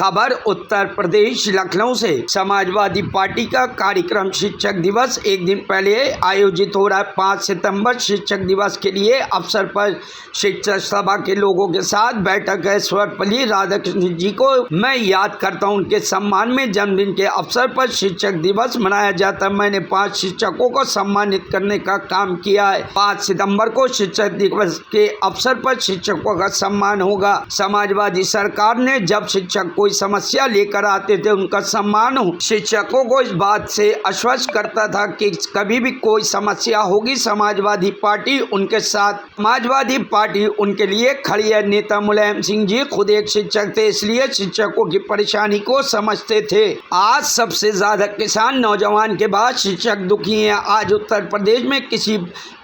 खबर उत्तर प्रदेश लखनऊ से। समाजवादी पार्टी का कार्यक्रम शिक्षक दिवस एक दिन पहले आयोजित हो रहा है। 5 सितंबर शिक्षक दिवस के लिए अवसर पर शिक्षक सभा के लोगों के साथ बैठक है। सर्वपल्ली राधाकृष्णन जी को मैं याद करता हूं, उनके सम्मान में जन्मदिन के अवसर पर शिक्षक दिवस मनाया जाता है। मैंने 5 शिक्षकों को सम्मानित करने का काम किया है। 5 सितंबर को शिक्षक दिवस के अवसर पर शिक्षकों का सम्मान होगा। समाजवादी सरकार ने जब शिक्षक कोई समस्या लेकर आते थे उनका सम्मान हो। शिक्षकों को इस बात से आश्वस्त करता था कि कभी भी कोई समस्या होगी समाजवादी पार्टी उनके साथ, समाजवादी पार्टी उनके लिए खड़ी है। नेता मुलायम सिंह जी खुद एक शिक्षक थे, इसलिए शिक्षकों की परेशानी को समझते थे। आज सबसे ज्यादा किसान नौजवान के बाद शिक्षक दुखी हैं। आज उत्तर प्रदेश में किसी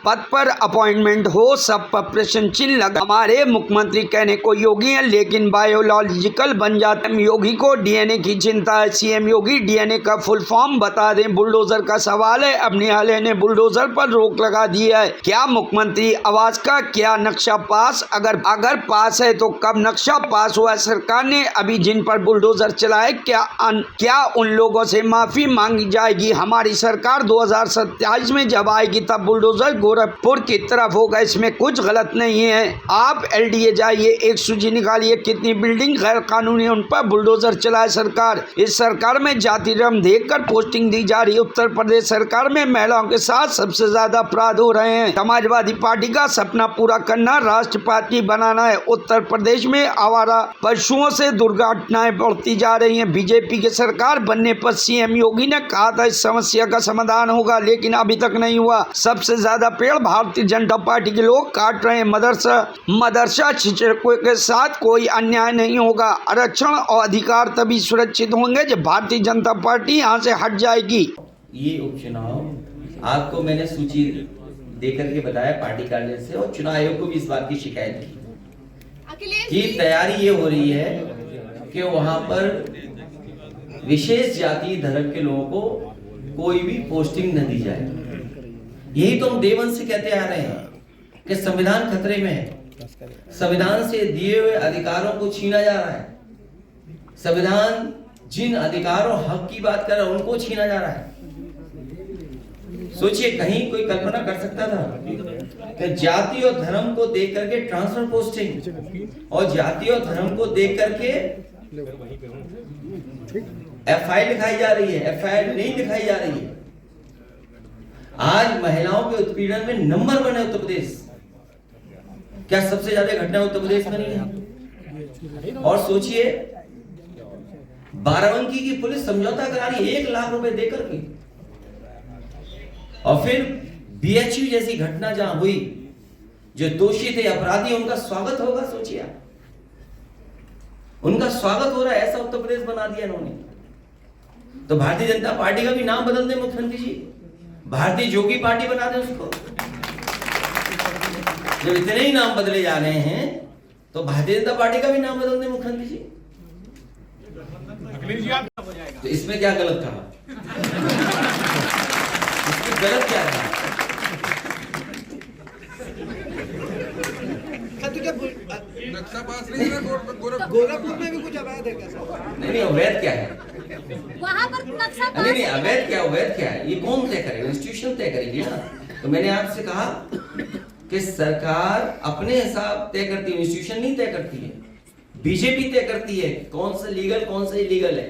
पद पर अपॉइंटमेंट हो सब पर प्रश्न चिन्ह लगा। हमारे मुख्यमंत्री कहने को योगी हैं लेकिन बायोलॉजिकल बन जाते हैं। योगी को डीएनए की चिंता है। सीएम योगी डीएनए का फुल फॉर्म बता दें। बुलडोजर का सवाल है। अब न्यायालय ने बुलडोजर पर रोक लगा दी है। क्या मुख्यमंत्री आवास का क्या नक्शा पास? अगर पास है तो कब नक्शा पास हुआ? सरकार ने अभी जिन पर बुलडोजर चलाए क्या उन लोगों से माफी मांगी जाएगी? हमारी सरकार 2027 में जब आएगी तब बुलडोजर गोरखपुर की तरफ होगा। इसमें कुछ गलत नहीं है। आप एलडीए जाइए, एक सूची निकालिए कितनी बिल्डिंग गैर कानूनी उन पर बुलडोजर चलाए सरकार। इस सरकार में जाति धर्म देखकर पोस्टिंग दी जा रही है। उत्तर प्रदेश सरकार में महिलाओं के साथ सबसे ज्यादा अपराध हो रहे हैं। समाजवादी पार्टी का सपना पूरा करना, राष्ट्र पार्टी बनाना है। उत्तर प्रदेश में आवारा पशुओं से दुर्घटनाएं बढ़ती जा रही हैं। बीजेपी की सरकार बनने पर सीएम योगी ने कहा था इस समस्या का समाधान होगा, लेकिन अभी तक नहीं हुआ। सबसे ज्यादा पेड़ भारतीय जनता पार्टी के लोग काट रहे हैं। मदरसा शिक्षकों के साथ कोई अन्याय नहीं होगा। आरक्षण और अधिकार तभी सुरक्षित होंगे जब भारतीय जनता पार्टी यहाँ से हट जाएगी। ये उपचुनाव आपको मैंने सूची देकर के बताया पार्टी कार्यालय से, और चुनाव आयोग को भी इस बात की शिकायत की कि तैयारी ये हो रही है कि वहां पर विशेष जाति धर्म के लोगों को कोई भी पोस्टिंग न दी जाए। यही तो हम देवन से कहते आ रहे हैं कि संविधान खतरे में है। संविधान से दिए हुए अधिकारों को छीना जा रहा है। संविधान जिन अधिकारों हक की बात कर रहा है उनको छीना जा रहा है। सोचिए, कहीं कोई कल्पना कर सकता था कि जाति और धर्म को देख करके ट्रांसफर पोस्टिंग और जाति और धर्म को देख करके एफआईआर लिखाई जा रही है? एफआईआर नहीं लिखाई जा रही है। आज महिलाओं के उत्पीड़न में नंबर 1 है उत्तर प्रदेश। क्या सबसे ज्यादा घटना उत्तर प्रदेश में नहीं है? और सोचिए, बाराबंकी की पुलिस समझौता करा रही 1 लाख रुपए देकर के, और फिर बीएचयू जैसी घटना जहां हुई, जो दोषी थे अपराधी उनका स्वागत होगा। सोचिए, उनका स्वागत हो रहा है। ऐसा उत्तर प्रदेश बना दिया इन्होंने। तो भारतीय जनता पार्टी का भी नाम बदल दे मुख्यमंत्री जी, भारतीय जोगी पार्टी बना दें उसको। जब इतने ही नाम बदले जा रहे हैं तो भारतीय जनता पार्टी का भी नाम बदल दें मुख्यमंत्री जी। तो इसमें क्या गलत कहा? इसमें गलत क्या है? नक्शा पास नहीं है। गोरखपुर में भी कुछ अवैध है क्या? नहीं, अवैध क्या है वहाँ पर नक्शा पास? नहीं, अवैध क्या है? ये कौन तय करेगा? इंस्टीट्यूशन तय करेगी ना। तो मैंने आपसे कहा कि सरकार अपने हिसाब तय करती है, इंस्टीट्यूशन नहीं तय करती है। बीजेपी तय करती है कौन सा लीगल कौन सा इलीगल है।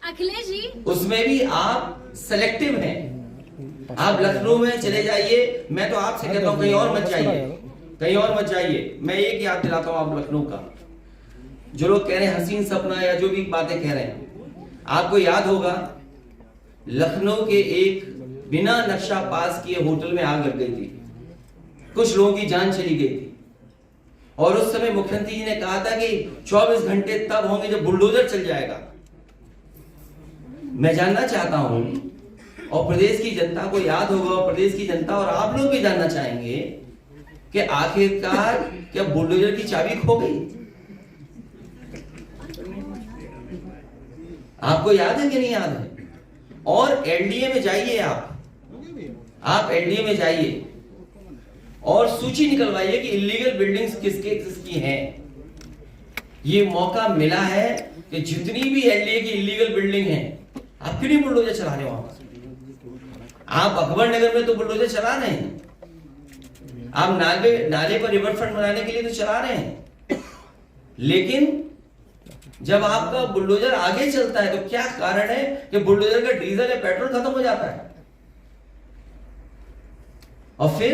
अखिलेश जी, उसमें भी आप सेलेक्टिव हैं। आप लखनऊ में चले जाइए, मैं तो आपसे कहता हूं कहीं और मत जाइए, कहीं और मत जाइए। मैं एक याद दिलाता हूं आप लखनऊ का, जो लोग कह रहे हैं हसीन सपना या जो भी बातें कह रहे हैं, आपको याद होगा लखनऊ के एक बिना नक्शा पास किए होटल में आग लग गई थी। कुछ लोगों की जान चली गई थी, और उस समय मुख्यमंत्री जी ने कहा था कि 24 घंटे तब होंगे जब बुलडोजर चल जाएगा। मैं जानना चाहता हूं, और प्रदेश की जनता को याद होगा, और प्रदेश की जनता और आप लोग भी जानना चाहेंगे कि आखिरकार क्या बुलडोजर की चाबी खो गई? आपको याद है कि नहीं याद है? और एलडीए में जाइए, आप एलडीए में जाइए और सूची निकलवाइए कि इलीगल बिल्डिंग्स किसकी हैं। ये मौका मिला है कि जितनी भी एलडीए की इलीगल बिल्डिंग है, आप क्यों नहीं बुलडोजर चला रहे हो वहां? आप अकबर नगर में तो बुलडोजर चला रहे हैं, आप नाले पर रिवर फ्रंट बनाने के लिए तो चला रहे हैं, लेकिन जब आपका बुलडोजर आगे चलता है तो क्या कारण है कि बुलडोजर का डीजल या पेट्रोल खत्म हो जाता है? और फिर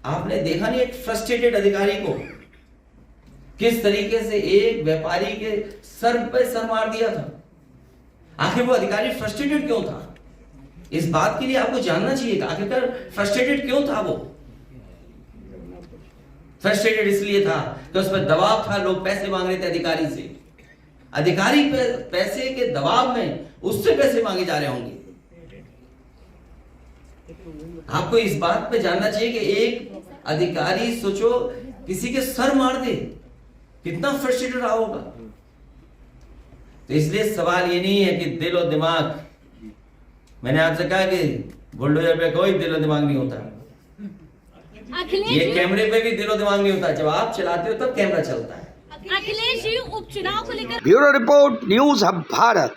आपने देखा नहीं एक फ्रस्ट्रेटेड अधिकारी को किस तरीके से एक व्यापारी के सर पे सर मार दिया था। आखिर वो अधिकारी फ्रस्ट्रेटेड क्यों था? इस बात के लिए आपको जानना चाहिए, आखिरकार फ्रस्ट्रेटेड क्यों था वो? फ्रस्ट्रेटेड इसलिए था कि उस पर दबाव था, लोग पैसे मांग रहे थे अधिकारी से, अधिकारी पैसे के दबाव में उससे पैसे मांगे जा रहे होंगे। आपको इस बात पे जानना चाहिए कि एक अधिकारी सोचो किसी के सर मार दे, कितना फ्रस्ट्रेटेड रहा होगा। तो इसलिए सवाल ये नहीं है कि दिल और दिमाग, मैंने आपसे कहा कि बुलडोजर पे कोई दिल और दिमाग नहीं होता, ये कैमरे पे भी दिल और दिमाग नहीं होता, जब आप चलाते हो तब कैमरा चलता है। अखिलेश जी उपचुनाव को लेकर bureau report, news hub Bharat.